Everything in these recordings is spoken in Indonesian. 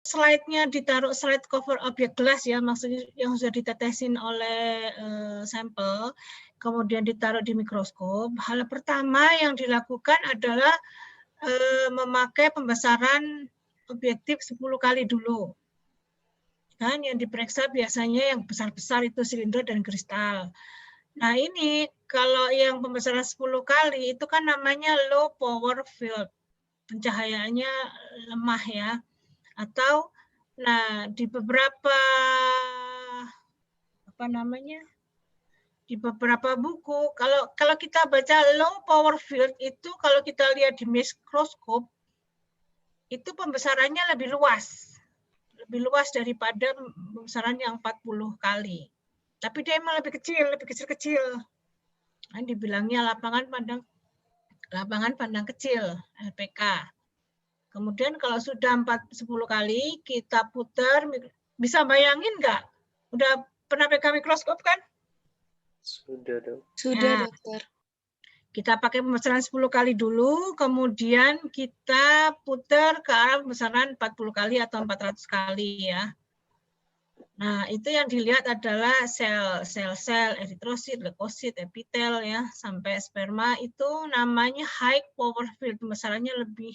slide-nya ditaruh slide cover objek gelas ya, maksudnya yang sudah ditetesin oleh sampel, kemudian ditaruh di mikroskop, hal pertama yang dilakukan adalah memakai pembesaran objektif 10 kali dulu. Kan yang diperiksa biasanya yang besar-besar itu silinder dan kristal. Nah ini kalau yang pembesaran 10 kali itu kan namanya low power field. Pencahayaannya lemah ya. Atau nah di beberapa di beberapa buku kalau kita baca low power field itu kalau kita lihat di mikroskop itu pembesarannya lebih luas daripada pembesaran yang 40 kali. Tapi dia emang lebih kecil-kecil. Nah, dibilangnya lapangan pandang kecil, LPK. Kemudian kalau sudah 10 kali kita putar, bisa bayangin nggak? Udah pernah pegang mikroskop kan? Sudah, Dok. Sudah, Ya. Dokter. Kita pakai pembesaran 10 kali dulu, kemudian kita putar ke arah pembesaran 40 kali atau 400 kali ya. Nah, itu yang dilihat adalah sel-sel eritrosit, leukosit, epitel ya, sampai sperma itu namanya high power field, pembesarannya lebih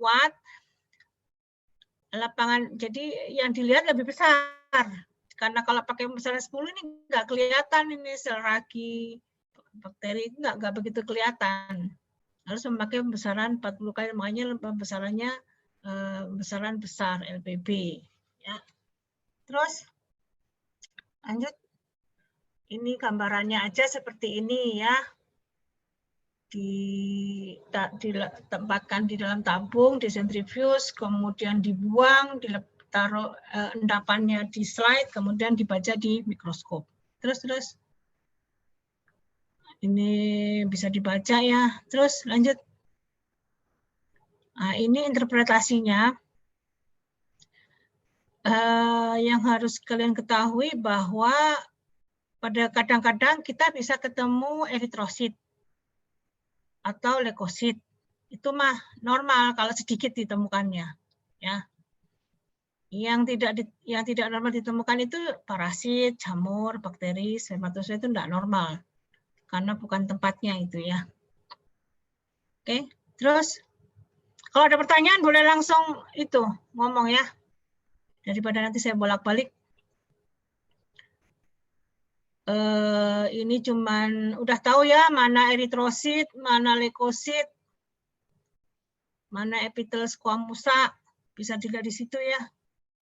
kuat. Lapangan jadi yang dilihat lebih besar. Karena kalau pakai pembesaran 10 ini nggak kelihatan ini sel ragi, bakteri itu nggak begitu kelihatan. Harus memakai pembesaran 40 kali, makanya pembesarannya besaran besar LPB ya. Terus lanjut, ini gambarannya aja seperti ini ya, ditempatkan di dalam tabung, disentrifuge, kemudian dibuang, ditaruh endapannya di slide, kemudian dibaca di mikroskop. Terus ini bisa dibaca ya. Terus lanjut. Nah, ini interpretasinya. Yang harus kalian ketahui bahwa pada kadang-kadang kita bisa ketemu eritrosit atau leukosit. Itu mah normal kalau sedikit ditemukannya, ya. Yang tidak normal ditemukan itu parasit, jamur, bakteri, spermatozoa itu tidak normal karena bukan tempatnya itu ya. Oke, terus kalau ada pertanyaan boleh langsung itu ngomong ya. Daripada nanti saya bolak-balik. Ini cuman udah tahu ya mana eritrosit, mana leukosit, mana epitel squamosa, bisa dilihat di situ ya.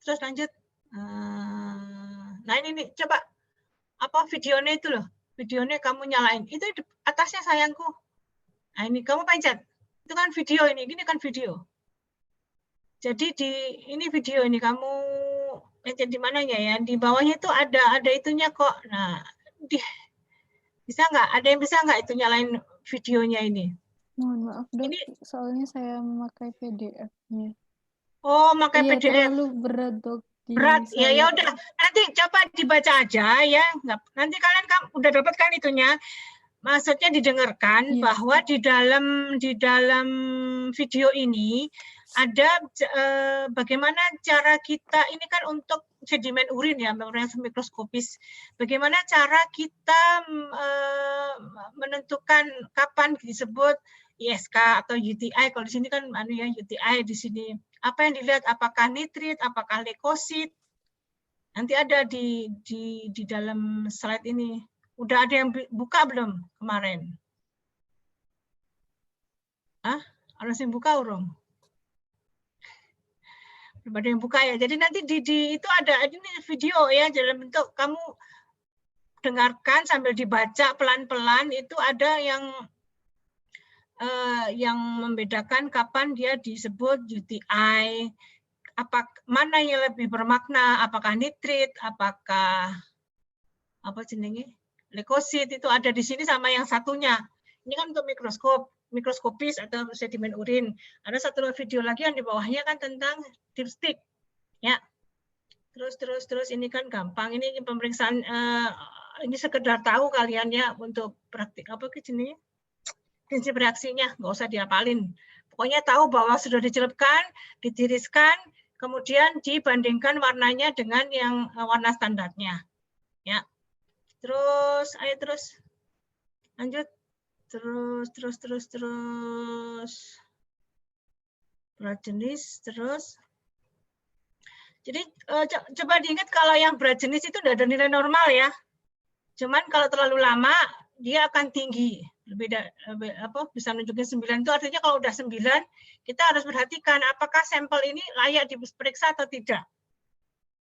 Terus lanjut. Nah ini nih, coba apa videonya itu loh, videonya kamu nyalain. Itu atasnya sayangku. Nah ini kamu pencet. Itu kan video ini kan video. Jadi ini video ini kamu pencet di mananya ya? Di bawahnya itu ada itunya kok. Nah, bisa nggak? Ada yang bisa nggak itu nyalain videonya ini? Mohon maaf Dok, Ini soalnya saya memakai PDF-nya. Oh, pakai Iya, PDF. terlalu berat Dok. Berat ya, ya udah. Nanti coba dibaca aja ya. Nanti kalian udah dapat kan itunya. Maksudnya didengarkan bahwa di dalam video ini ada bagaimana cara kita, ini kan untuk sedimen urin ya, mikroskopis. Bagaimana cara kita menentukan kapan disebut ISK atau UTI. Kalau di sini kan UTI di sini. Apa yang dilihat? Apakah nitrit, apakah leukosit? Nanti ada di dalam slide ini. Udah ada yang buka belum kemarin? Harus yang buka urung? Belum ada yang buka ya. Jadi nanti itu ada ini video ya dalam bentuk kamu dengarkan sambil dibaca pelan-pelan. Itu ada yang membedakan kapan dia disebut UTI. Mana yang lebih bermakna? Apakah nitrit? Apakah apa jenenge? Leukosit itu ada di sini sama yang satunya. Ini kan untuk mikroskopis atau sedimen urin. Ada satu video lagi yang di bawahnya kan tentang dipstick. Ya. Terus ini kan gampang. Ini pemeriksaan ini sekedar tahu kalian ya untuk praktik apa ke sini. Prinsip reaksinya nggak usah dihafalin. Pokoknya tahu bahwa sudah dicelupkan, ditiriskan, kemudian dibandingkan warnanya dengan yang warna standarnya. Ya. Terus, ayo terus. Lanjut. Terus. Berat jenis, terus. Jadi coba diingat kalau yang berat jenis itu tidak ada nilai normal ya. Cuman kalau terlalu lama dia akan tinggi. Bisa nunjukin 9 itu artinya kalau udah 9 kita harus perhatikan apakah sampel ini layak diperiksa atau tidak.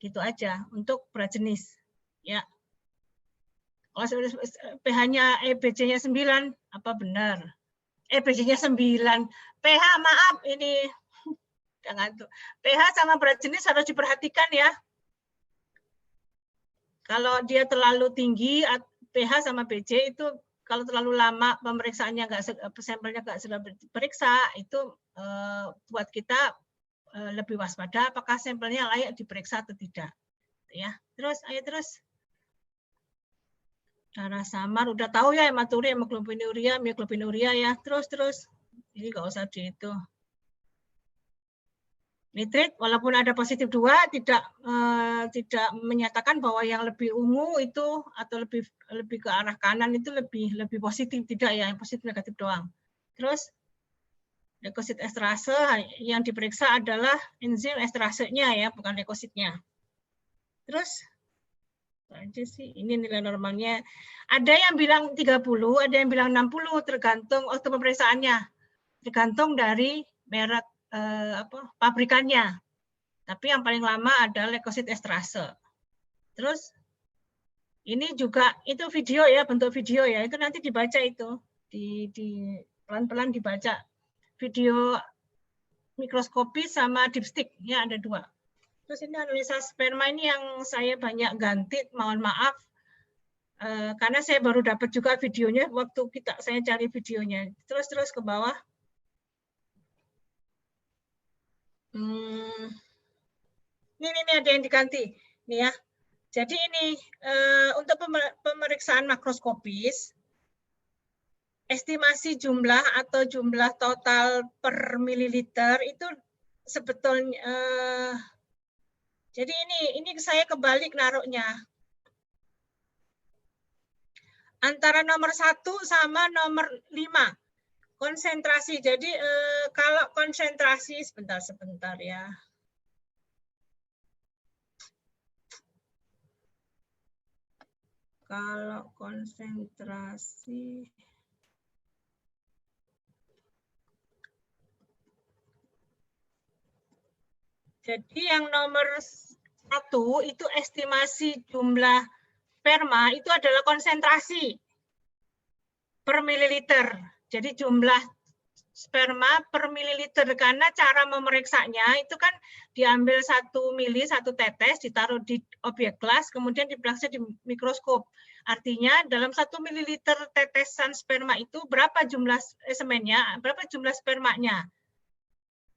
Gitu aja untuk berat jenis. Ya. Kalau pH-nya EBC-nya 9, apa benar? EBC-nya 9. pH maaf ini jangan tuh. pH sama berat jenis harus diperhatikan ya. Kalau dia terlalu tinggi, pH sama BC itu kalau terlalu lama pemeriksaannya sampelnya nggak sudah diperiksa, itu buat kita lebih waspada apakah sampelnya layak diperiksa atau tidak. Ya, terus ayo terus. Darah samar udah tahu ya hematuri, hemoglobinuria, mioglobinuria ya. Terus. Ini nggak usah di itu. Nitrit walaupun ada positif 2 tidak menyatakan bahwa yang lebih ungu itu atau lebih ke arah kanan itu lebih positif, tidak ya, yang positif negatif doang. Terus leukosit esterase yang diperiksa adalah enzim esterasenya ya, bukan leukositnya. Terus aja sih ini nilai normalnya. Ada yang bilang 30, ada yang bilang 60 tergantung waktu pemeriksaannya. Tergantung dari merek pabrikannya. Tapi yang paling lama adalah leukosit esterase. Terus ini juga itu video ya, bentuk video ya. Itu nanti dibaca itu. Di pelan-pelan dibaca. Video mikroskopi sama dipstick ya, ada 2. Terus ini analisa sperma ini yang saya banyak ganti, mohon maaf. Karena saya baru dapat juga videonya waktu saya cari videonya. Terus ke bawah. Ini ada yang diganti. Nih ya. Jadi ini untuk pemeriksaan makroskopis, estimasi jumlah atau jumlah total per mililiter itu sebetulnya, jadi ini saya kebalik naruhnya. Antara nomor 1 sama nomor 5. Konsentrasi. Jadi kalau konsentrasi, sebentar ya. Kalau konsentrasi, jadi yang nomor 1 itu estimasi jumlah sperma itu adalah konsentrasi per mililiter. Jadi jumlah sperma per mililiter, karena cara memeriksanya itu kan diambil 1 mili, 1 tetes, ditaruh di objek gelas, kemudian diperiksa di mikroskop. Artinya dalam 1 mililiter tetesan sperma itu berapa jumlah semennya, berapa jumlah spermanya.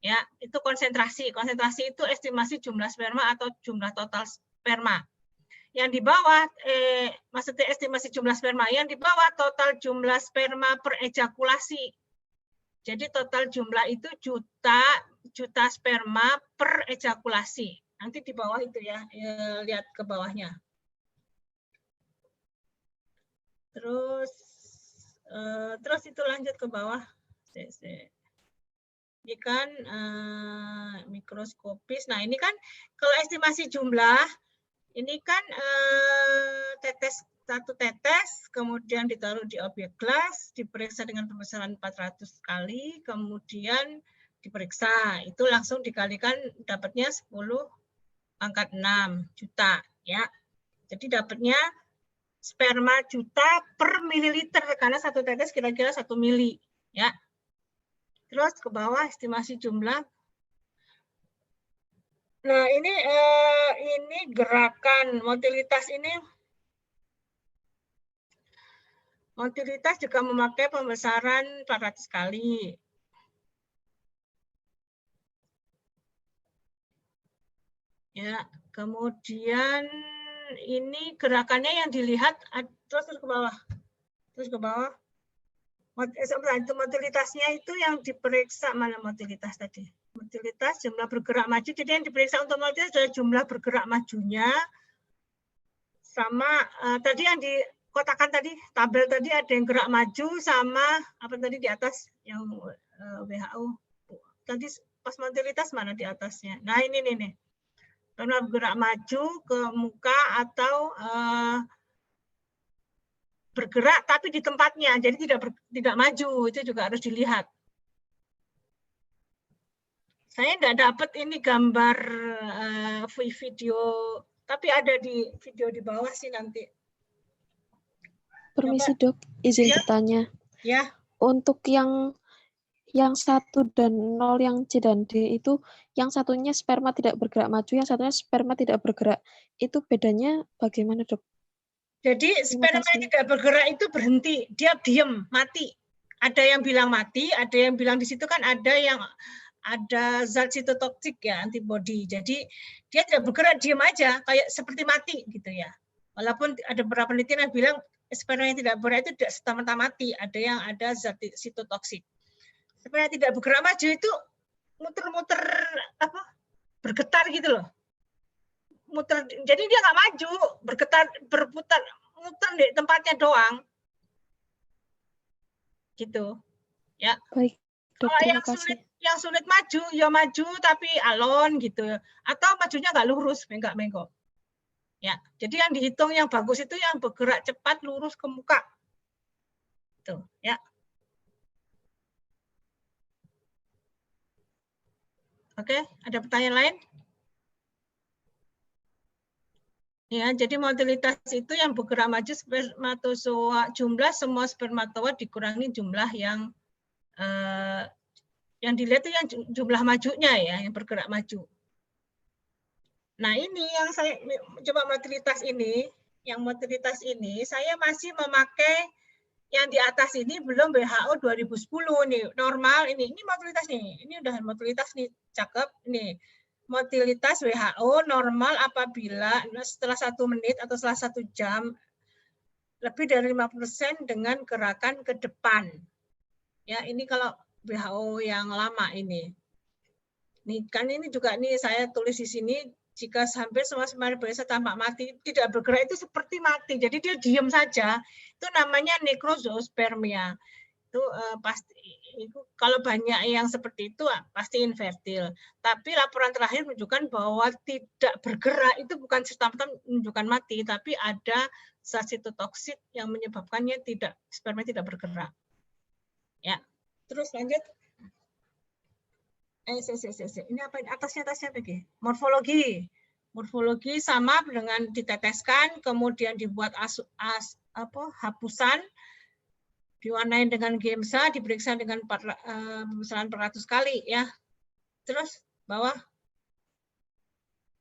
Ya, itu konsentrasi. Konsentrasi itu estimasi jumlah sperma atau jumlah total sperma. Yang di bawah, maksudnya estimasi jumlah sperma, yang di bawah total jumlah sperma per ejakulasi. Jadi total jumlah itu juta sperma per ejakulasi. Nanti di bawah itu ya, lihat ke bawahnya. Terus itu lanjut ke bawah. Ini kan mikroskopis. Nah ini kan kalau estimasi jumlah, ini kan satu tetes, kemudian ditaruh di objek gelas, diperiksa dengan pembesaran 400 kali, kemudian diperiksa. Itu langsung dikalikan dapatnya 10 pangkat 6 juta. Ya. Jadi dapatnya sperma juta per mililiter, karena satu tetes kira-kira 1 mili. Ya. Terus ke bawah estimasi jumlah. Nah ini gerakan motilitas ini. Motilitas juga memakai pembesaran 400 kali. Ya, kemudian ini gerakannya yang dilihat terus ke bawah. Terus ke bawah. Motilitasnya itu yang diperiksa, mana motilitas tadi? Motilitas jumlah bergerak maju, jadi yang diperiksa untuk motilitas adalah jumlah bergerak majunya, sama tadi yang dikotakan tadi, tabel tadi ada yang gerak maju sama apa tadi di atas yang WHO. Tadi pas motilitas mana di atasnya? Nah ini nih. Karena bergerak maju ke muka atau bergerak tapi di tempatnya, jadi tidak maju, itu juga harus dilihat. Saya nggak dapat ini gambar video, tapi ada di video di bawah sih nanti. Permisi dok, izin ya? bertanya. Ya. Untuk yang 1 dan 0 yang C dan D itu, yang satunya sperma tidak bergerak maju, yang satunya sperma tidak bergerak. Itu bedanya bagaimana dok? Jadi sperma yang tidak bergerak itu berhenti, dia diem, mati. Ada yang bilang mati, ada yang bilang di situ kan ada zat sitotoksik ya, antibody. Jadi dia tidak bergerak, diem aja, kayak seperti mati gitu ya. Walaupun ada beberapa penelitian yang bilang sperma yang tidak bergerak itu tidak serta-merta mati, ada zat sitotoksik. Sperma yang tidak bergerak maju itu muter-muter bergetar gitu loh. Muter, jadi dia nggak maju, bergetar, berputar, muter di tempatnya doang. Gitu. Ya. Baik, dok, terima kasih. kasih. Yang sulit maju, ya maju tapi alon gitu. Atau majunya nggak lurus, menggok-menggok. Ya, jadi yang dihitung yang bagus itu yang bergerak cepat lurus ke muka. Tuh, ya. Oke, ada pertanyaan lain? Ya, jadi motilitas itu yang bergerak maju spermatozoa, jumlah semua spermatozoa dikurangi jumlah yang dilihat itu yang jumlah majunya ya, yang bergerak maju. Nah ini yang saya coba motilitas ini, saya masih memakai yang di atas ini belum WHO 2010 nih, normal ini motilitas nih, ini udah motilitas nih, cakep nih. Motilitas WHO normal apabila setelah 1 menit atau setelah 1 jam lebih dari 50% dengan gerakan ke depan. Ya, ini kalau WHO yang lama ini. Nih kan ini juga nih saya tulis di sini, jika hampir semua sperma biasa tampak mati, tidak bergerak itu seperti mati. Jadi dia diam saja. Itu namanya necrozoospermia. Itu pasti itu kalau banyak yang seperti itu pasti infertil. Tapi laporan terakhir menunjukkan bahwa tidak bergerak itu bukan serta-merta menunjukkan mati, tapi ada zat sitotoksik yang menyebabkannya sperma tidak bergerak. Ya. Terus lanjut. Ini apa? Atasnya pergi. Morfologi. Morfologi sama dengan diteteskan, kemudian dibuat hapusan, diwarnain dengan GEMSA, diperiksa dengan pemeriksaan 400 kali ya. Terus bawah.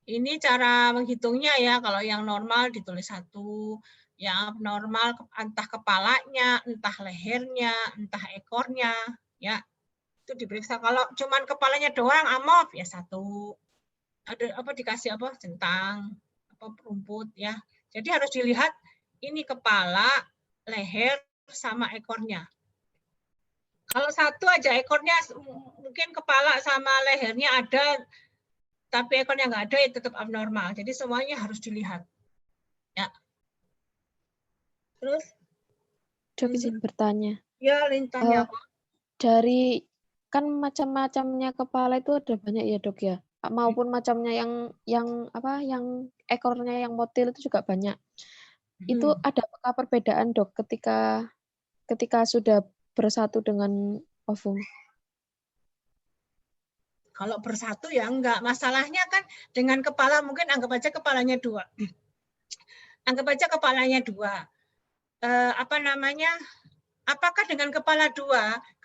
Ini cara menghitungnya ya. Kalau yang normal ditulis 1, yang abnormal entah kepalanya, entah lehernya, entah ekornya, ya. Itu diperiksa. Kalau cuman kepalanya doang amov ya 1. Ada dikasih centang, rumput ya. Jadi harus dilihat ini kepala, leher sama ekornya. Kalau 1 aja ekornya mungkin kepala sama lehernya ada tapi ekornya nggak ada, ya tetap abnormal. Jadi semuanya harus dilihat. Ya. Terus? Dok, izin bertanya. Ya, lintanya apa? Dari kan macam-macamnya kepala itu ada banyak ya dok ya. Maupun macamnya yang ekornya yang motil itu juga banyak. Itu ada apakah perbedaan dok ketika sudah bersatu dengan ovum? Kalau bersatu ya enggak. Masalahnya kan dengan kepala, mungkin anggap aja kepalanya 2. Anggap aja kepalanya 2. Apakah dengan kepala 2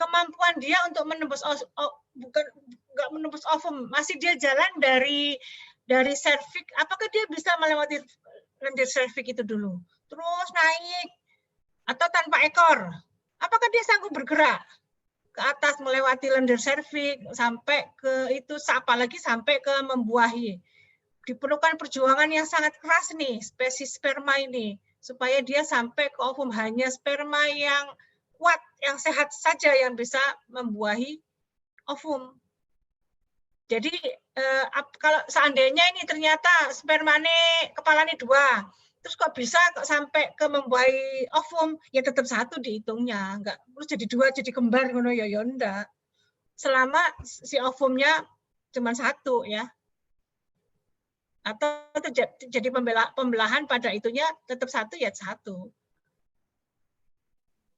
kemampuan dia untuk menembus enggak menembus ovum, masih dia jalan dari serviks, apakah dia bisa melewati lendir serviks itu dulu terus naik atau tanpa ekor, apakah dia sanggup bergerak ke atas melewati lendir serviks sampai ke itu, apalagi sampai ke membuahi? Diperlukan perjuangan yang sangat keras nih spesies sperma ini supaya dia sampai ke ovum. Hanya sperma yang kuat, yang sehat saja yang bisa membuahi ovum. Jadi kalau seandainya ini ternyata spermane kepalanya 2, terus kok bisa sampai ke membuahi ovum, ya tetap 1 dihitungnya, enggak terus jadi 2 jadi kembar ngono ya enggak. Selama si ovumnya cuma 1 ya. Atau jadi pembelahan pada itunya tetap 1 ya 1.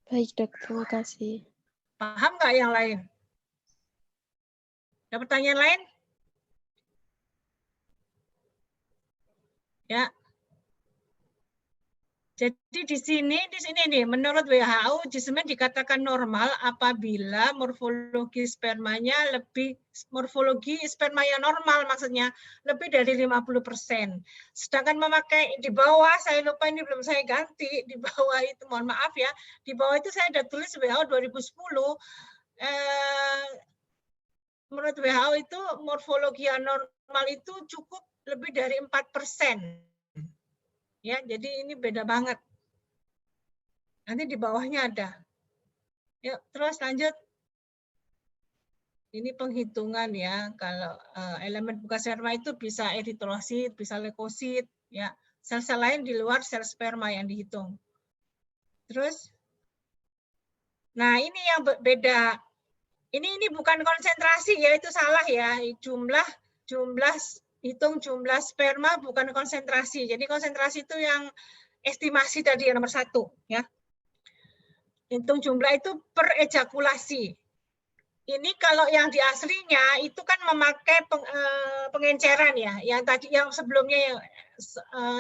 Baik, Dok. Terima kasih. Paham nggak yang lain? Ada pertanyaan lain? Ya. Jadi di sini nih, menurut WHO jismen dikatakan normal apabila morfologi spermanya morfologi sperma yang normal maksudnya lebih dari 50%. Sedangkan memakai di bawah, saya lupa ini belum saya ganti, di bawah itu mohon maaf ya, di bawah itu saya ada tulis WHO 2010, menurut WHO itu morfologi yang normal itu cukup lebih dari 4%. Ya, jadi ini beda banget. Nanti di bawahnya ada. Yuk, terus lanjut. Ini penghitungan ya. Kalau elemen buka sperma itu bisa eritrosit, bisa leukosit, ya. Sel-sel lain di luar sel sperma yang dihitung. Terus, nah ini yang beda. Ini bukan konsentrasi ya, itu salah ya. Hitung jumlah sperma bukan konsentrasi. Jadi konsentrasi itu yang estimasi tadi yang nomor 1 ya. Hitung jumlah itu per ejakulasi. Ini kalau yang di aslinya itu kan memakai pengenceran ya. Yang tadi yang sebelumnya yang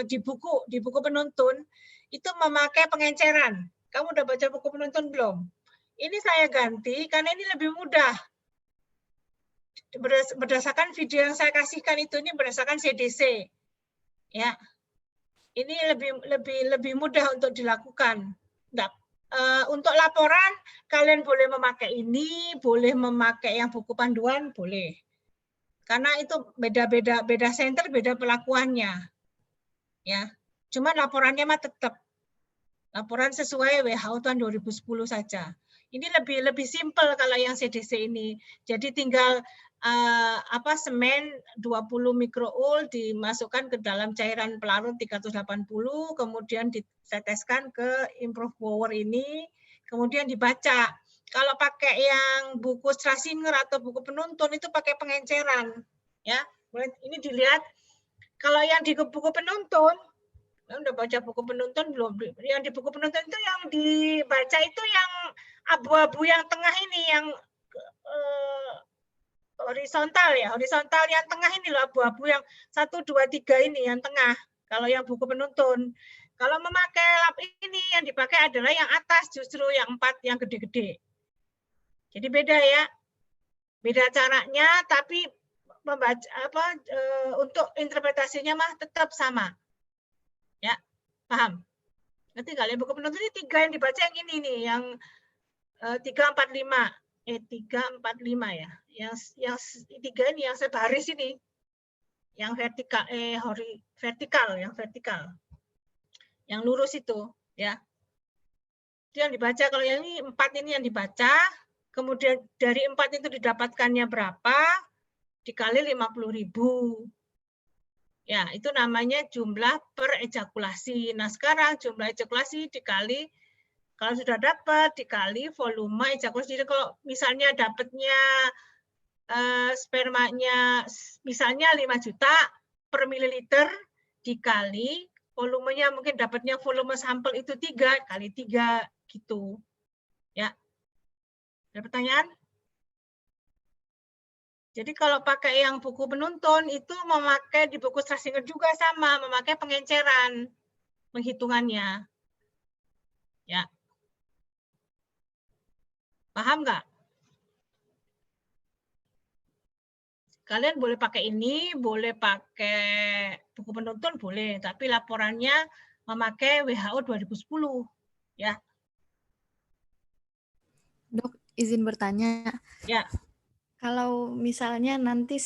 di buku penuntun itu memakai pengenceran. Kamu udah baca buku penuntun belum? Ini saya ganti karena ini lebih mudah. Berdasarkan video yang saya kasihkan itu ini berdasarkan CDC. Ya. Ini lebih mudah untuk dilakukan. Nah, untuk laporan kalian boleh memakai ini, boleh memakai yang buku panduan, boleh. Karena itu beda center, beda pelakuannya. Ya. Cuma laporannya mah tetap laporan sesuai WHO tahun 2010 saja. Ini lebih simpel kalau yang CDC ini. Jadi tinggal semen 20 mikroul dimasukkan ke dalam cairan pelarut 380, kemudian diteteskan ke improve power ini, kemudian dibaca. Kalau pakai yang buku Strasinger atau buku penuntun itu pakai pengenceran, ya. Ini dilihat. Kalau yang di buku penuntun, udah baca buku penuntun belum? Yang di buku penuntun itu yang dibaca itu yang abu-abu yang tengah ini, yang horizontal ya, horizontal yang tengah ini loh, abu-abu yang 1, 2, 3 ini yang tengah. Kalau yang buku penuntun. Kalau memakai lap ini yang dipakai adalah yang atas, justru yang 4 yang gede-gede. Jadi beda ya. Beda caranya, tapi membaca untuk interpretasinya mah tetap sama. Ya, paham? Nanti kalian buku penuntun ini 3 yang dibaca yang ini nih, yang 3, 4, 5. 3, 4, 5 ya. Yang 3 ini yang sebaris ini. Yang vertikal, yang vertikal. Yang lurus itu, ya. Itu yang dibaca. Kalau yang ini 4 ini yang dibaca, kemudian dari 4 itu didapatkannya berapa? Dikali 50.000. Ya, itu namanya jumlah per ejakulasi. Nah, sekarang jumlah ejakulasi dikali, kalau sudah dapat, dikali volume ejakulasi. Jadi kalau misalnya dapatnya spermanya misalnya 5 juta per mililiter, dikali volumenya, mungkin dapatnya volume sampel itu 3 kali 3 gitu. Ya. Ada pertanyaan? Jadi kalau pakai yang buku penuntun itu memakai di buku Strasinger juga sama, memakai pengenceran penghitungannya. Ya. Paham nggak? Kalian boleh pakai ini, boleh pakai buku penuntun, boleh. Tapi laporannya memakai WHO 2010. Ya. Dok, izin bertanya. Ya. Kalau misalnya nanti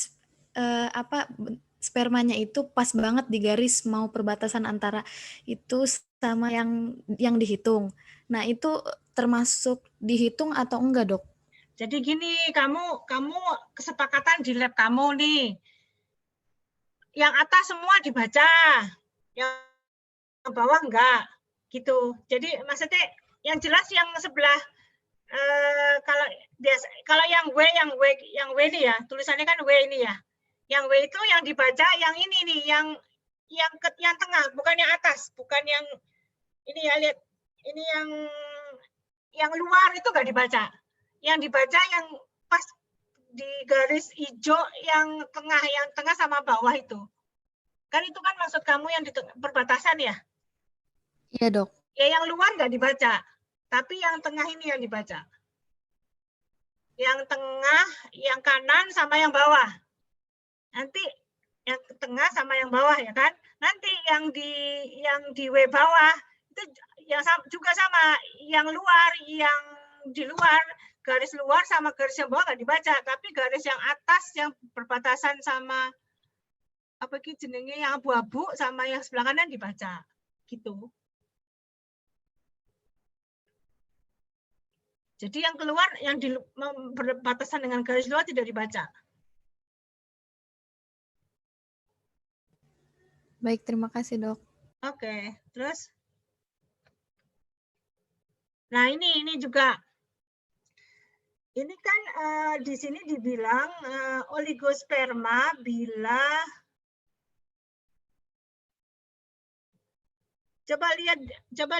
spermanya itu pas banget di garis mau perbatasan antara itu sama yang dihitung. Nah, itu termasuk dihitung atau enggak, Dok? Jadi gini, kamu kesepakatan di lab kamu nih. Yang atas semua dibaca, yang bawah enggak, gitu. Jadi maksudnya yang jelas yang sebelah kalau biasa, kalau yang W ini ya, tulisannya kan W ini ya. Yang W itu yang dibaca yang ini nih, yang tengah, bukan yang atas, bukan yang ini ya, lihat. Ini yang luar itu enggak dibaca. Yang dibaca yang pas di garis hijau yang tengah sama bawah itu. Kan itu kan maksud kamu yang di perbatasan ya? Iya, Dok. Ya yang luar nggak dibaca, tapi yang tengah ini yang dibaca. Yang tengah, yang kanan sama yang bawah. Nanti yang tengah sama yang bawah ya kan? Nanti yang di W bawah itu yang juga sama, yang luar, yang di luar, garis luar sama garis yang bawah nggak dibaca, tapi garis yang atas yang berbatasan sama apa ki jenenge yang abu-abu sama yang sebelah kanan dibaca gitu. Jadi yang keluar yang di berbatasan dengan garis luar tidak dibaca. Baik, terima kasih, Dok. Oke, terus nah ini juga ini kan di sini dibilang oligosperma bila coba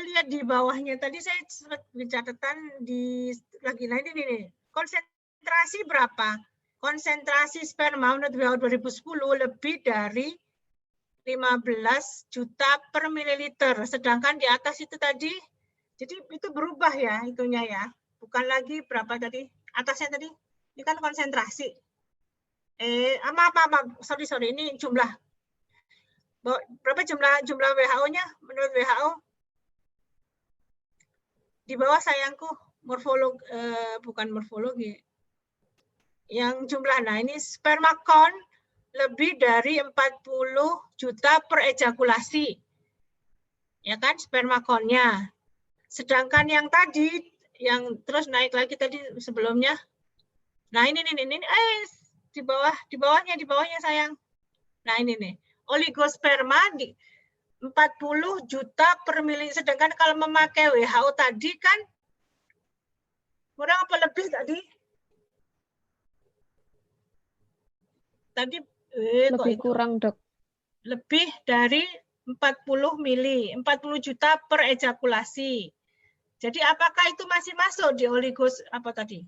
lihat di bawahnya. Tadi saya di catatan di lagi nah ini nih. Konsentrasi berapa? Konsentrasi sperma menurut WHO 2010 lebih dari 15 juta per mililiter. Sedangkan di atas itu tadi jadi itu berubah ya itunya ya. Bukan lagi berapa tadi? Atasnya tadi. Ini kan konsentrasi. Sorry, ini jumlah. Berapa jumlah WHO-nya menurut WHO? Di bawah sayangku bukan morfologi. Yang jumlah, nah ini sperma count lebih dari 40 juta per ejakulasi. Ya kan sperma count-nya. Sedangkan yang tadi yang terus naik lagi tadi sebelumnya. Nah, ini di bawahnya sayang. Nah, ini nih. Oligosperma di 40 juta per mili. Sedangkan kalau memakai WHO tadi kan kurang apa lebih tadi? Tadi lebih kurang, Dok. Lebih dari 40 mili, 40 juta per ejakulasi. Jadi apakah itu masih masuk di oligos apa tadi?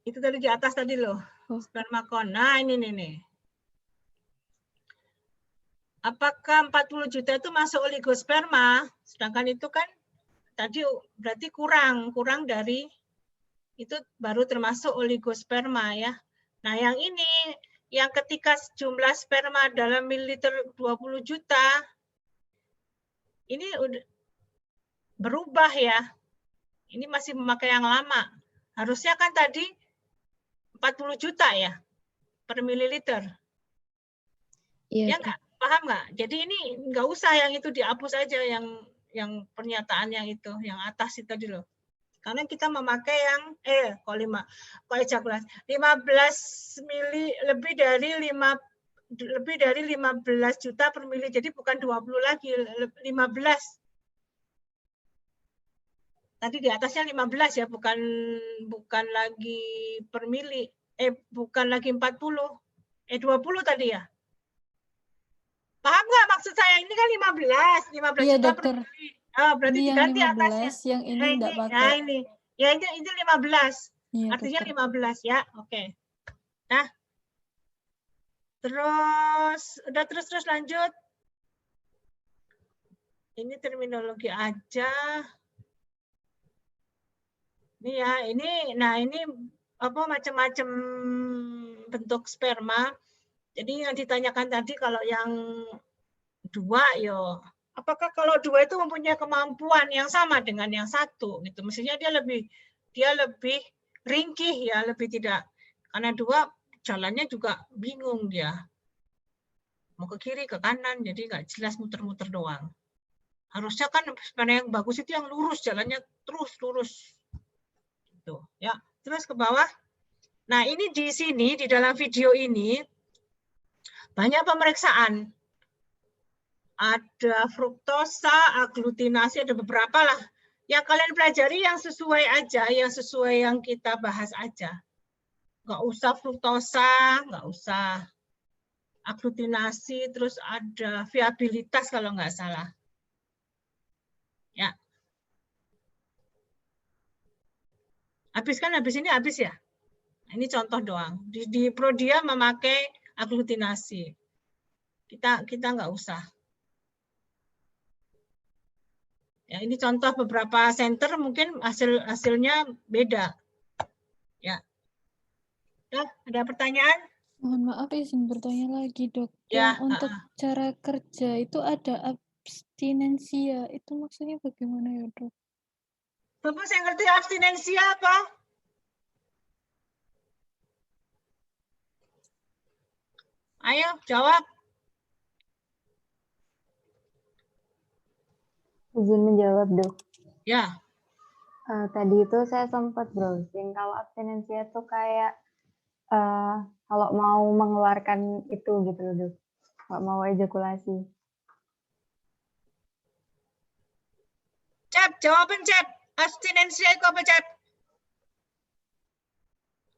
Itu tadi di atas tadi loh. Sperma count. Nah, ini nih. Apakah 40 juta itu masuk oligosperma? Sedangkan itu kan tadi berarti kurang dari itu baru termasuk oligosperma ya. Nah, yang ini yang ketika jumlah sperma dalam mililiter 20 juta ini udah berubah ya. Ini masih memakai yang lama. Harusnya kan tadi 40 juta ya per mililiter. Iya, ya nggak? Paham nggak? Jadi ini nggak usah yang itu dihapus aja yang pernyataan yang itu, yang atas itu tadi loh. Karena kita memakai yang ejakulasi 15 mili lebih dari 15 juta per mili. Jadi bukan 20 lagi, 15. Tadi di atasnya 15 ya, bukan lagi per mili. Bukan lagi 40. 20 tadi ya. Paham nggak maksud saya? Ini kan 15 Iya, juta dokter. per mili. Berarti Ini diganti yang 15, atasnya. yang ini enggak pakai. Nah, ini. Ya, ini 15. Iya, Artinya dokter. 15 ya. Oke. Nah. Terus lanjut. Ini terminologi aja. Ini ya, ini apa macam-macam bentuk sperma. Jadi yang ditanyakan tadi kalau yang 2 yo, apakah kalau 2 itu mempunyai kemampuan yang sama dengan yang 1 gitu. Mestinya dia lebih ringkih ya, lebih tidak. Karena 2 jalannya juga bingung dia. Mau ke kiri, ke kanan, jadi nggak jelas muter-muter doang. Harusnya kan sperma yang bagus itu yang lurus, jalannya terus lurus. Gitu, ya. Terus ke bawah. Nah, ini di sini di dalam video ini banyak pemeriksaan. Ada fruktosa, aglutinasi, ada beberapa lah. Yang kalian pelajari yang sesuai aja, yang sesuai yang kita bahas aja. Nggak usah fruktosa, nggak usah aglutinasi, terus ada viabilitas kalau nggak salah. Ya. Habis kan, habis ini habis ya. Ini contoh doang. Di Prodia memakai aglutinasi. Kita nggak usah. Ya, ini contoh beberapa center mungkin hasilnya beda. Ya. Ya, ada pertanyaan? Mohon maaf izin bertanya lagi, Dok. Ya, Yang untuk cara kerja itu ada abstinensia. Itu maksudnya bagaimana ya, Dok? Bapak saya ngerti abstinensia apa? Ayo, jawab. Izin menjawab, Dok. Ya. Tadi itu saya sempat browsing kalau abstinensia itu kayak kalau mau mengeluarkan itu gitu loh, Dok. Kalau mau ejakulasi. Cep, jawabin Cep. Abstinensia itu apa Cep?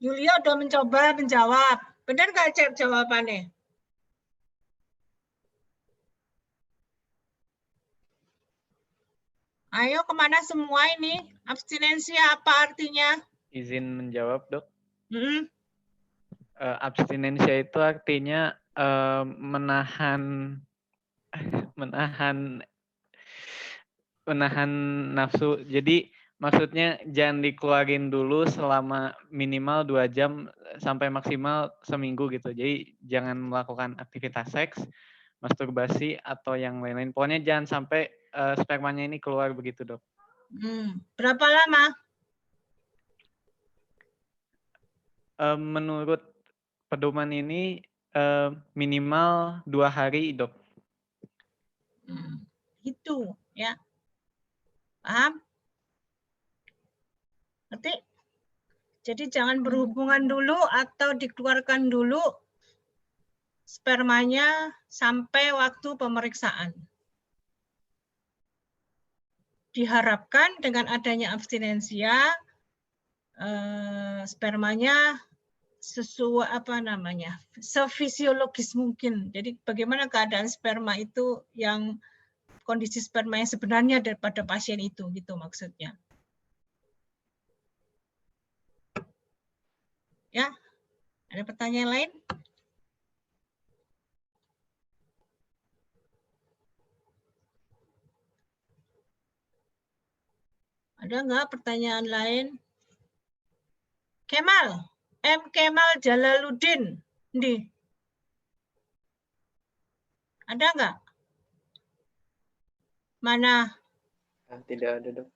Yulia udah mencoba menjawab. Benar nggak Cep jawabannya? Ayo kemana semua ini? Abstinensia apa artinya? Izin menjawab, Dok. Abstinensia itu artinya menahan nafsu. Jadi maksudnya jangan dikeluarin dulu selama minimal 2 jam sampai maksimal seminggu gitu. Jadi jangan melakukan aktivitas seks, masturbasi atau yang lain-lain. Pokoknya jangan sampai spermanya ini keluar begitu, Dok. Berapa lama? Menurut pedoman ini minimal 2 hari, Dok. Itu ya. Paham? Ngerti? Jadi jangan berhubungan dulu atau dikeluarkan dulu spermanya sampai waktu pemeriksaan. Diharapkan dengan adanya abstinensia spermanya sesuai sefisiologis mungkin. Jadi bagaimana keadaan sperma itu yang kondisi sperma yang sebenarnya daripada pasien itu gitu maksudnya. Ya, ada pertanyaan lain? Ada nggak pertanyaan lain? Kemal, M. Kemal Jalaluddin, Ndi. Ada nggak? Mana? Tidak ada, Dok.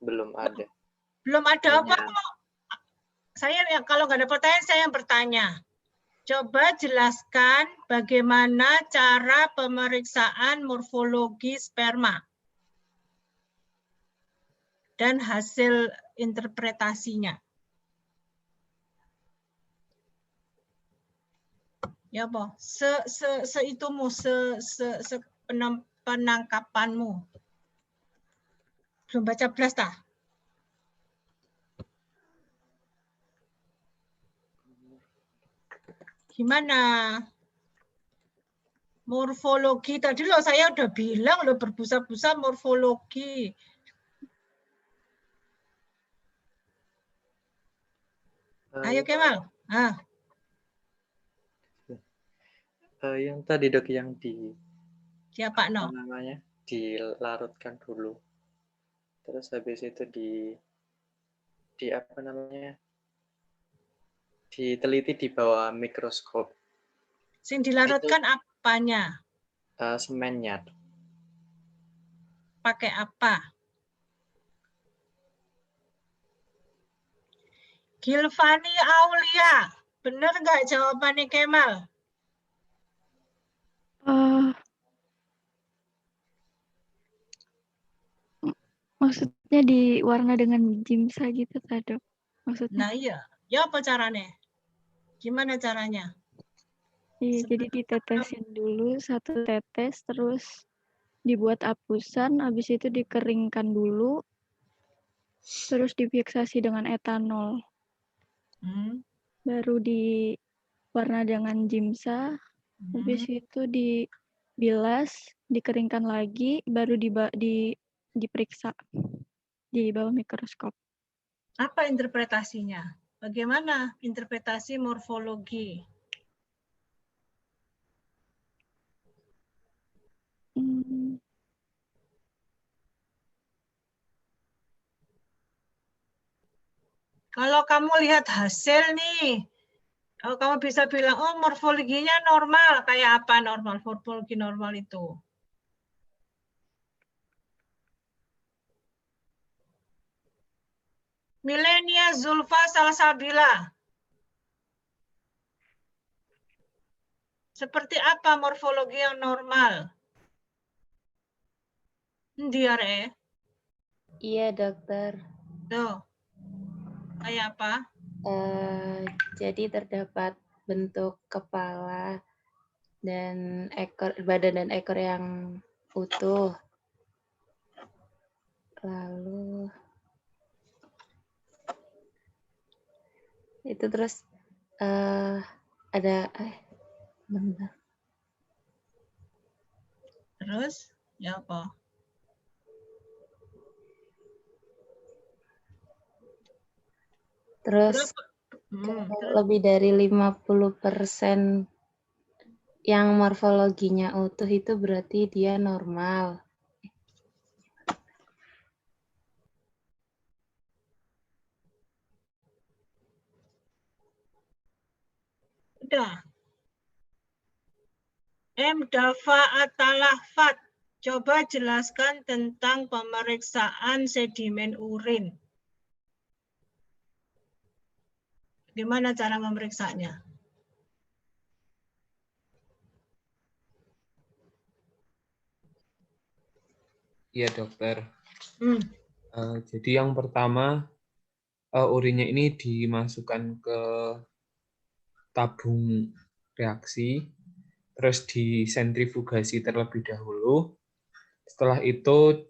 Belum ada. Belum ada apa? Saya kalau nggak ada pertanyaan, saya yang bertanya. Coba jelaskan bagaimana cara pemeriksaan morfologi sperma dan hasil interpretasinya. Ya, Boh. Penangkapanmu. Belum baca belas tah? Gimana? Morfologi tadi loh saya udah bilang loh berbusa-busa morfologi. Ayo Kemal. Yang tadi Dok yang Siapa no? namanya dilarutkan dulu. Terus habis itu di apa namanya? Diteliti di bawah mikroskop. Sing dilarutkan itu, apanya? Semennya. Pakai apa? Gilvani Aulia. Benar nggak jawabannya Kemal? Maksudnya diwarna dengan jimsa gitu, Dok? Maksudnya? Nah iya, ya apa caranya? Gimana caranya? Iya, jadi ditetesin dulu 1 tetes, terus dibuat apusan, habis itu dikeringkan dulu, terus difiksasi dengan etanol. Baru diwarna dengan jimsa, habis itu dibilas, dikeringkan lagi, baru diperiksa di bawah mikroskop. Apa interpretasinya? Bagaimana interpretasi morfologi? Kalau kamu lihat hasil nih, kamu bisa bilang, oh morfologinya normal. Kayak apa normal? Morfologi normal itu. Milenia Zulfa Salsabila. Seperti apa morfologi yang normal? Diare. Iya, dokter. Tuh. Kayak apa? Jadi terdapat bentuk kepala dan badan dan ekor yang utuh. Lalu itu terus ada bentar. Terus ya apa? Terus lebih dari 50% yang morfologinya utuh itu berarti dia normal. Udah. M. Dafa Atalahfat. Coba jelaskan tentang pemeriksaan sedimen urin. Gimana cara memeriksanya? Iya, dokter. Jadi yang pertama, urinnya ini dimasukkan ke tabung reaksi, terus disentrifugasi terlebih dahulu. Setelah itu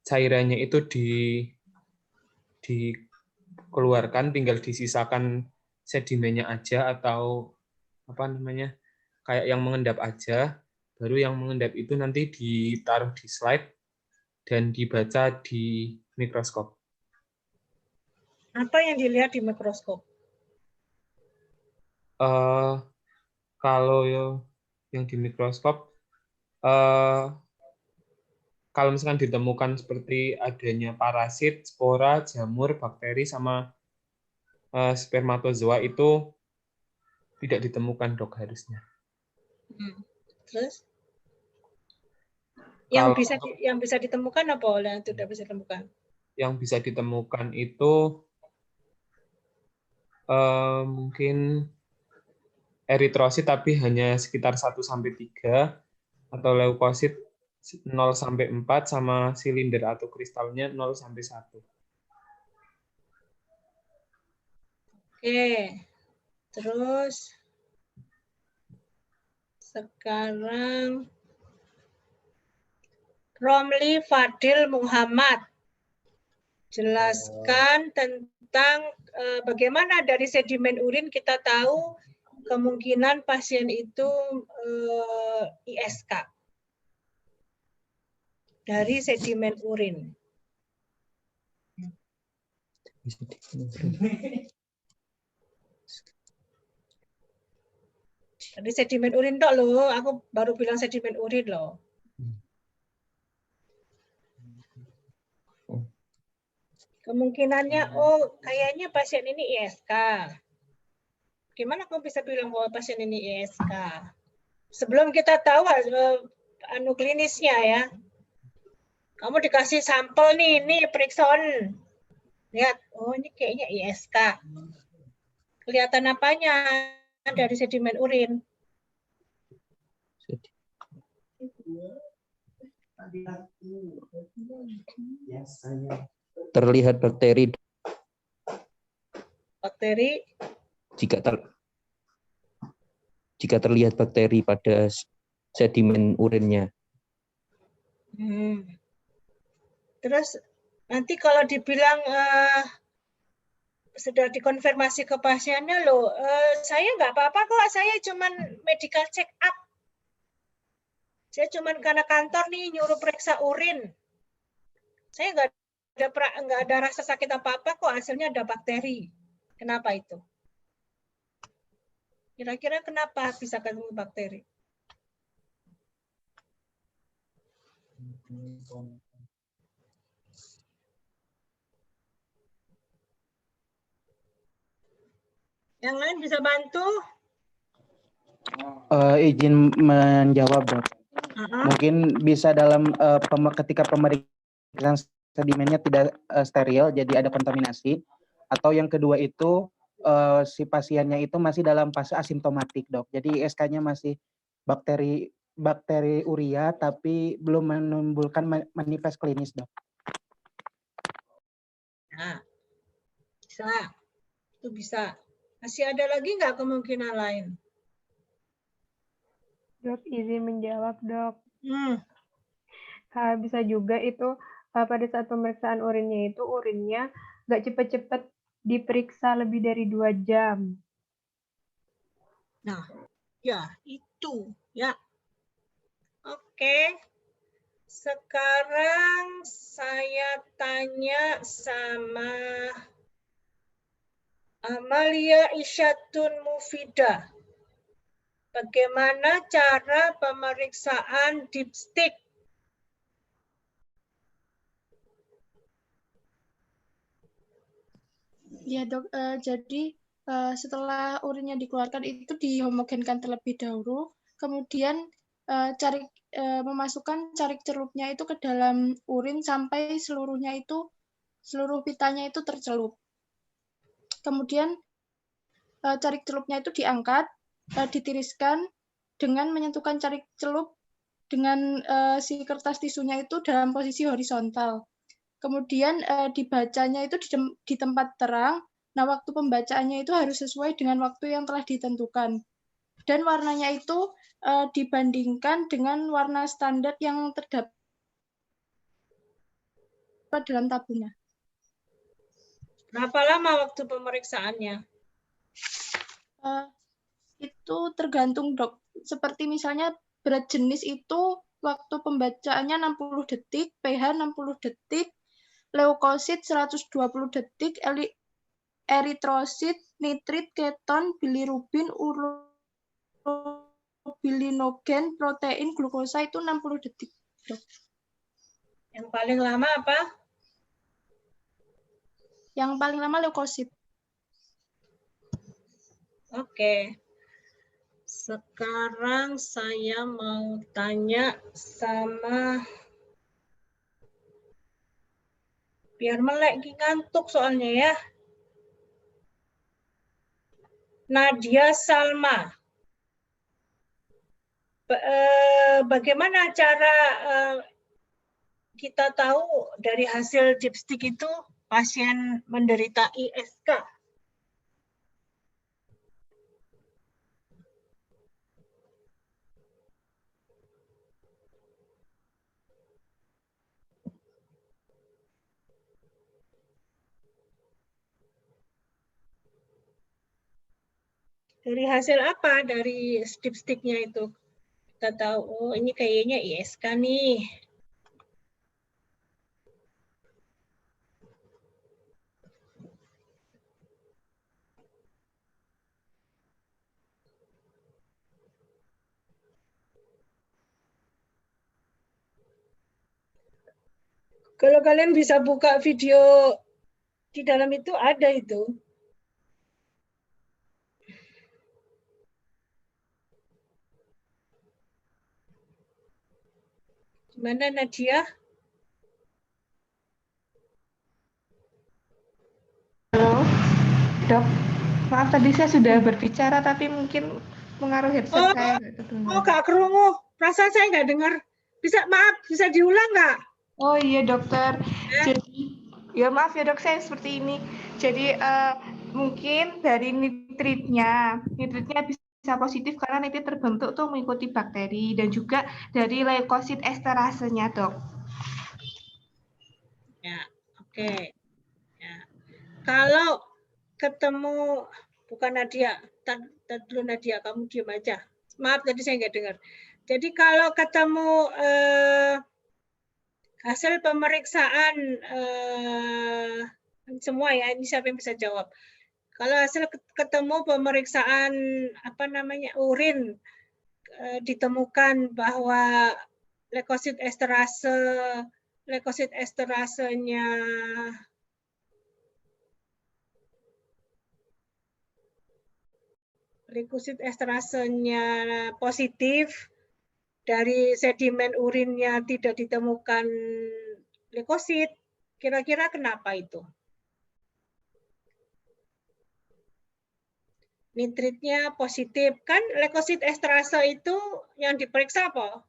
cairannya itu dikeluarkan, tinggal disisakan sedimennya aja atau apa namanya, kayak yang mengendap aja. Baru yang mengendap itu nanti ditaruh di slide dan dibaca di mikroskop. Apa yang dilihat di mikroskop? Kalau yang di mikroskop, kalau misalkan ditemukan seperti adanya parasit, spora, jamur, bakteri, sama spermatozoa itu tidak ditemukan, dok, harusnya. Terus? Yang bisa ditemukan apa yang tidak bisa ditemukan? Yang bisa ditemukan itu mungkin eritrosit tapi hanya sekitar 1-3, atau leukosit 0-4, sama silinder atau kristalnya 0-1. Oke. Terus sekarang Romli Fadil Muhammad. Jelaskan tentang bagaimana dari sedimen urin kita tahu kemungkinan pasien itu ISK. Dari sedimen urin. Dari sedimen urin dok loh, aku baru bilang sedimen urin loh. Kemungkinannya, oh kayaknya pasien ini ISK. Gimana kamu bisa bilang bahwa pasien ini ISK? Sebelum kita tahu klinisnya ya. Kamu dikasih sampel nih, ini perikson. Lihat, oh ini kayaknya ISK. Kelihatan apanya dari sedimen urin? Terlihat bakteri jika terlihat bakteri pada sedimen urinnya. Terus nanti kalau dibilang sudah dikonfirmasi ke pasiennya, loh, saya nggak apa-apa kok, saya cuman medical check up. Saya cuman karena kantor nih nyuruh periksa urin. Saya nggak ada rasa sakit apa-apa kok, hasilnya ada bakteri. Kenapa itu? Kira-kira kenapa bisa ketemu bakteri? Yang lain bisa bantu? Izin menjawab, Dok. Mungkin bisa dalam ketika pemeriksaan sedimennya tidak steril, jadi ada kontaminasi. Atau yang kedua itu si pasiennya itu masih dalam fase asimptomatik, Dok. Jadi ISK-nya masih bakteri urea, tapi belum menimbulkan manifest klinis, Dok. Nah, bisa. Itu bisa. Masih ada lagi nggak kemungkinan lain? Dok, izin menjawab, Dok. Bisa juga itu pada saat pemeriksaan urinnya itu urinnya nggak cepet-cepet diperiksa lebih dari 2 jam. Nah, ya itu ya. Oke. Sekarang saya tanya sama Amalia Isyatun Mufida. Bagaimana cara pemeriksaan dipstick? Ya, Dok. Jadi setelah urinnya dikeluarkan itu dihomogenkan terlebih dahulu, kemudian memasukkan carik celupnya itu ke dalam urin sampai seluruh pitanya itu tercelup. Kemudian carik celupnya itu diangkat, ditiriskan dengan menyentuhkan carik celup dengan si kertas tisunya itu dalam posisi horizontal. Kemudian dibacanya itu di tempat terang. Nah, waktu pembacaannya itu harus sesuai dengan waktu yang telah ditentukan. Dan warnanya itu dibandingkan dengan warna standar yang terdapat dalam tabungan. Berapa lama waktu pemeriksaannya? Itu tergantung, Dok. Seperti misalnya berat jenis itu waktu pembacaannya 60 detik, pH 60 detik, leukosit 120 detik, eritrosit, nitrit, keton, bilirubin, urobilinogen, protein, glukosa itu 60 detik. Yang paling lama apa? Yang paling lama leukosit. Oke. Sekarang saya mau tanya sama biar melek ngantuk soalnya ya. Nadia Salma. Bagaimana cara kita tahu dari hasil dipstick itu pasien menderita ISK? Dari hasil apa? Dari dipsticknya itu kita tahu, oh ini kayaknya ISK nih. Kalau kalian bisa buka video di dalam itu ada itu. Gimana Nadia? Halo, Dok. Maaf tadi saya sudah berbicara tapi mungkin pengaruh headset saya nggak kedengaran. Oh, Kak Kerungu. Perasaan saya nggak dengar. Bisa diulang nggak? Oh iya dokter. Jadi ya maaf ya dok, saya seperti ini. Jadi mungkin dari nitritnya bisa positif karena nitrit terbentuk tuh mengikuti bakteri, dan juga dari leukosit esterasenya dok. Ya, oke. Ya. Kalau ketemu, bukan Nadia, dulu Nadia, kamu diam aja. Maaf tadi saya nggak dengar. Jadi kalau ketemu hasil pemeriksaan semua ya, ini siapa yang bisa jawab? Kalau hasil ketemu pemeriksaan urin ditemukan bahwa leukosit esterasenya positif, dari sedimen urinnya tidak ditemukan leukosit, kira-kira kenapa itu? Nitritnya positif, kan leukosit esterase itu yang diperiksa apa?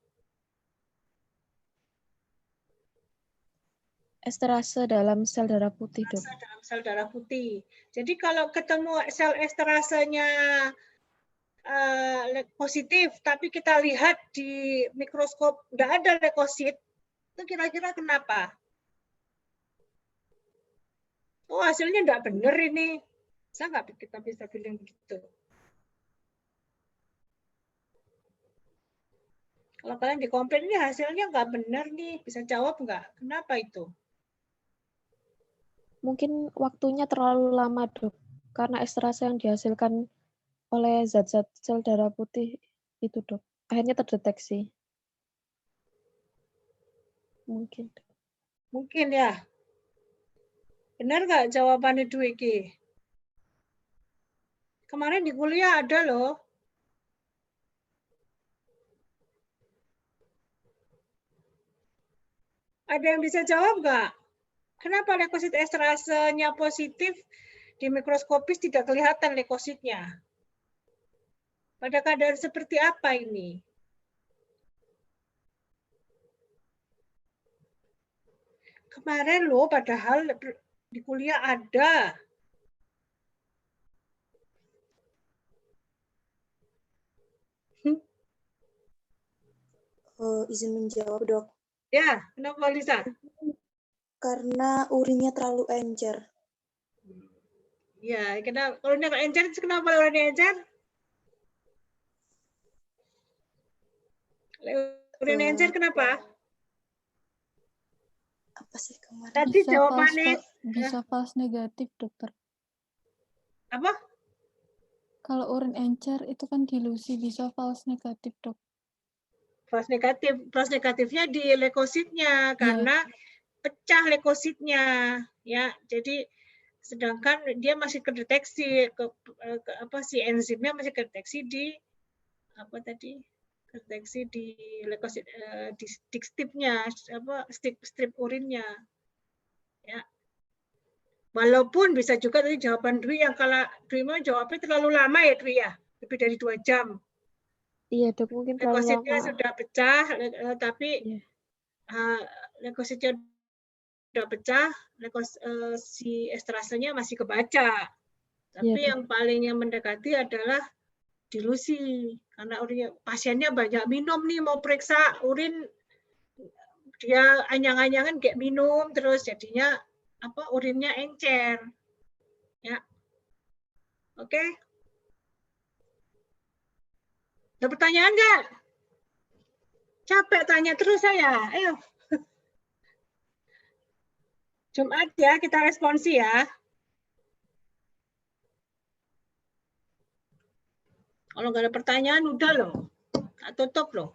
Esterase dalam sel darah putih, dok. Dalam sel darah putih. Jadi kalau ketemu sel esterasenya positif, tapi kita lihat di mikroskop tidak ada leukosit, itu kira-kira kenapa? Oh, hasilnya tidak benar ini. Bisa nggak kita bisa bilang begitu? Kalau kalian dikomplain ini hasilnya nggak benar nih, bisa jawab nggak? Kenapa itu? Mungkin waktunya terlalu lama, dok. Karena esterase yang dihasilkan oleh zat-zat sel darah putih itu, dok, akhirnya terdeteksi. Mungkin. Mungkin ya. Benar nggak jawabannya Dwiki? Kemarin di kuliah ada loh. Ada yang bisa jawab nggak? Kenapa leukosit esterasenya positif, di mikroskopis tidak kelihatan leukositnya? Pada keadaan seperti apa ini? Kemarin loh, padahal di kuliah ada. Izin menjawab, dok. Ya, kenapa Lisa? Karena urinnya terlalu encer. Ya, kalau urinnya encer, kenapa urinnya encer? Urinnya encer kenapa? Apa sih kemarin? Tadi jawabannya bisa false negatif, dokter. Apa? Kalau urin encer itu kan dilusi, bisa false negatif, dok. False negatifnya di leukositnya karena pecah leukositnya, ya. Jadi sedangkan dia masih kedeteksi si enzimnya masih kedeteksi di kedeteksi di leukosit di stripnya strip urinnya, ya. Walaupun bisa juga tadi jawaban Dwi yang kalau Dwi mau jawabnya terlalu lama ya, Dwi ya, lebih dari 2 jam. Iya, dok, mungkin terlalu lama. Leukositnya sudah pecah, tapi leukositnya sudah pecah, si esterasenya masih kebaca. Tapi yang paling mendekati adalah dilusi, karena pasiennya banyak minum nih, mau periksa urin, dia anyang-anyangan kayak minum terus, jadinya urinnya encer, ya. Oke. Ada pertanyaan nggak? Capek tanya terus saya. Ayo. Jumat ya, kita responsi ya. Kalau nggak ada pertanyaan, udah loh. Tutup loh.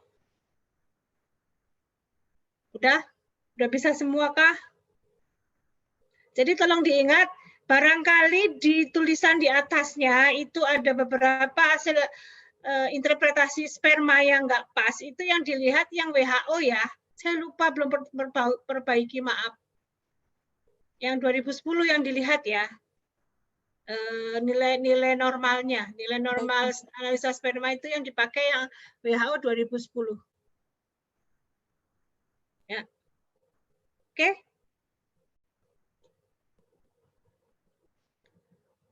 Udah bisa semua kah? Jadi tolong diingat, barangkali di tulisan di atasnya itu ada beberapa hasil interpretasi sperma yang nggak pas. Itu yang dilihat yang WHO ya. Saya lupa, belum perbaiki, maaf. Yang 2010 yang dilihat ya. Nilai normalnya, nilai normal analisa sperma itu yang dipakai yang WHO 2010. Oke?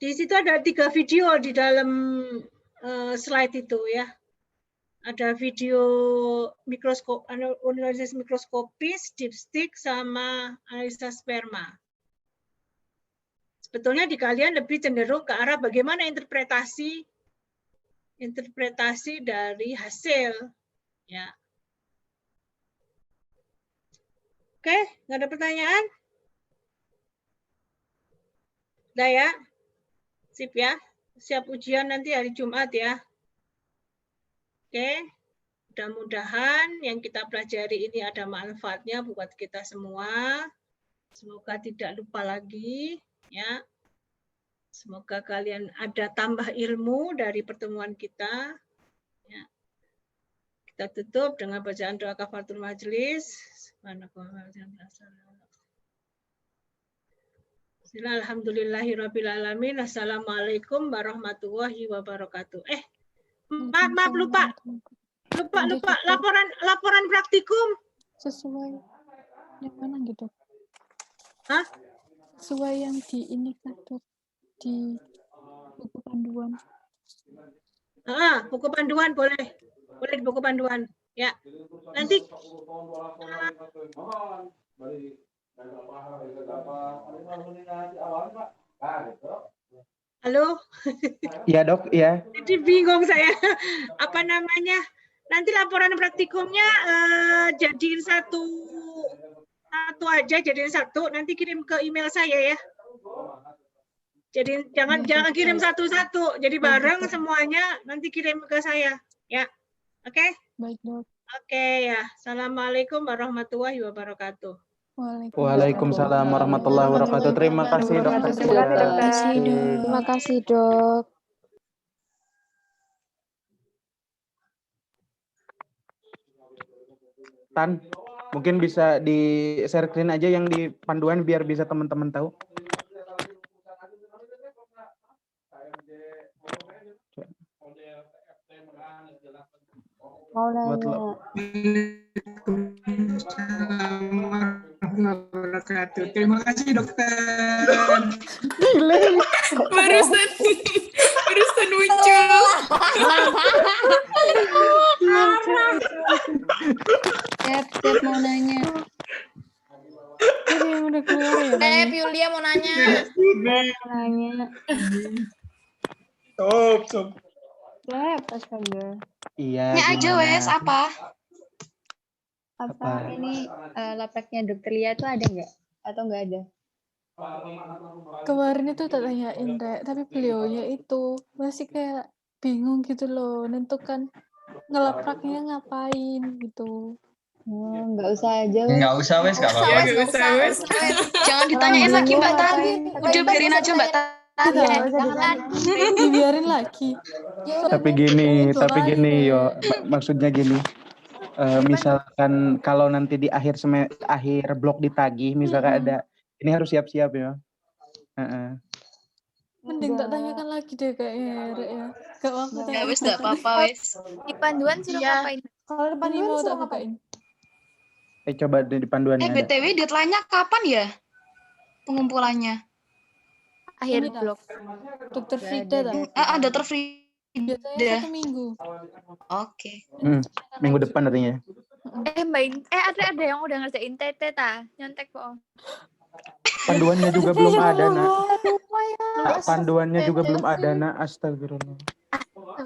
Di situ ada 3 video di dalam slide itu ya. Ada video analisis mikroskopis, dipstick, sama analisa sperma. Sebetulnya di kalian lebih cenderung ke arah bagaimana interpretasi dari hasil. Ya. Oke, nggak ada pertanyaan? Udah ya? Sip ya? Siap ujian nanti hari Jumat ya? Oke, mudah-mudahan yang kita pelajari ini ada manfaatnya buat kita semua. Semoga tidak lupa lagi, ya. Semoga kalian ada tambah ilmu dari pertemuan kita. Ya. Kita tutup dengan bacaan doa kafaratul majelis. Alhamdulillahirrabbilalamin. Assalamualaikum warahmatullahi wabarakatuh. Maaf lupa laporan praktikum sesuai yang mana gitu? Hah? Sesuai yang di ini kan di buku panduan. Buku panduan boleh di buku panduan ya. Nanti halo. Iya dok, iya. Jadi bingung saya. Apa namanya? Nanti laporan praktikumnya jadiin satu aja, jadiin satu. Nanti kirim ke email saya ya. Jadi jangan kirim satu-satu. Jadi bareng semuanya. Nanti kirim ke saya. Ya, oke? Baik dok. Oke ya. Assalamualaikum warahmatullahi wabarakatuh. Waalaikumsalam warahmatullahi wabarakatuh. Terima kasih dokter. Terima kasih dok. Tan, mungkin bisa di share screen aja yang di panduan biar bisa teman-teman tahu. Mau nanya. Terima kasih dokter. Barusan muncul. Tep mau nanya. Ini yang udah keluar ya. Tep, Yulia mau nanya. Stop. Tep, astaga. Iya. Nya aja wes apa? Apa ini lapaknya dokter Lia tuh ada nggak? Atau nggak ada? Kemarin itu tak tanyain Rek, tapi beliaunya itu masih kayak bingung gitu loh, nentukan ngelapraknya ngapain gitu. Nggak usah aja. Nggak usah wes, nggak apa-apa. Jangan ditanyain lagi Mbak Tati. Udah biarin aja Mbak Tati. Jangan dibiarin lagi. Tapi gini yo, maksudnya gini. Misalkan kalau nanti di akhir blok ditagih, misalkan ada ini harus siap-siap ya. Mending tak tanyakan lagi deh kayaknya Rek ya. Gak apa-apa. Ya wes enggak apa-apa wes. Di panduan suruh ngapain? Kalau di panduan mau suruh tak bukain. Coba di panduannya ada. BTW deadline-nya kapan ya? Pengumpulannya? Akhir blok. Dokter Frida tak? Dokter Frida. Biasanya 1 minggu. Oke. Minggu depan artinya. Ada yang udah ngerjain TT ta? Nyontek kok. Panduannya juga belum ada, Nak. Panduannya juga belum ada, Nak. Astagfirullah.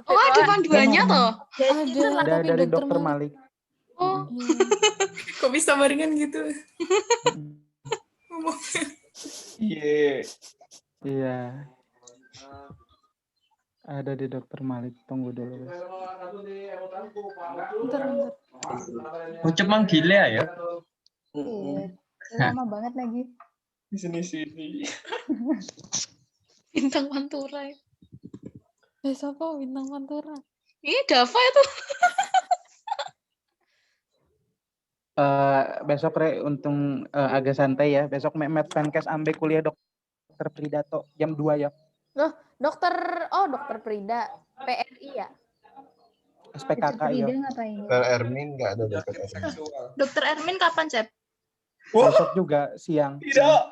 Oh, ada panduannya toh? Ada dari Dokter Malik. Oh. Kok bisa barengan gitu? Iya. Ada di Dokter Malik. Tunggu dulu. Bentar. Ucap mang gile ya? Iya. Lama banget lagi. Di sini. Bintang Pantura. Siapa Bintang Pantura? Ini Dava itu. Besok untung agak santai ya. Besok Mehmet Fankes ambil kuliah Dokter Pridato jam 2 ya. Loh, dokter Prida, PRI ya? SPKK ya. Ngapain? Dokter Ermin nggak ada dokter Ermin. Dokter Ermin kapan, Cep? besok juga siang. Tidak.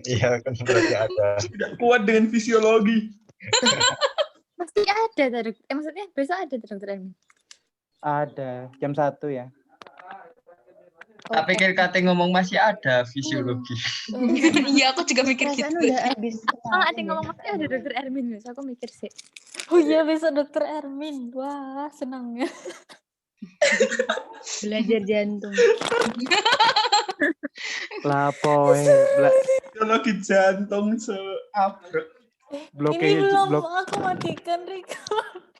Iya, kan berarti ada. Tidak kuat dengan fisiologi. Pasti ada, Dok. Maksudnya besok ada, Dokter Ermin? Ada, jam 1 ya. Tak pikir kate ngomong masih ada fisiologi. Iya, aku juga mikir gitu. Udah habis. Kalau ada yang ngomong masih ada Dokter Ermin, Mas. Aku mikir sih. Oh iya, besok Dokter Ermin. Wah, senangnya. Belajar jantung. Lapo Fisiologi jantung seabrek. Ini belum aku matikan record.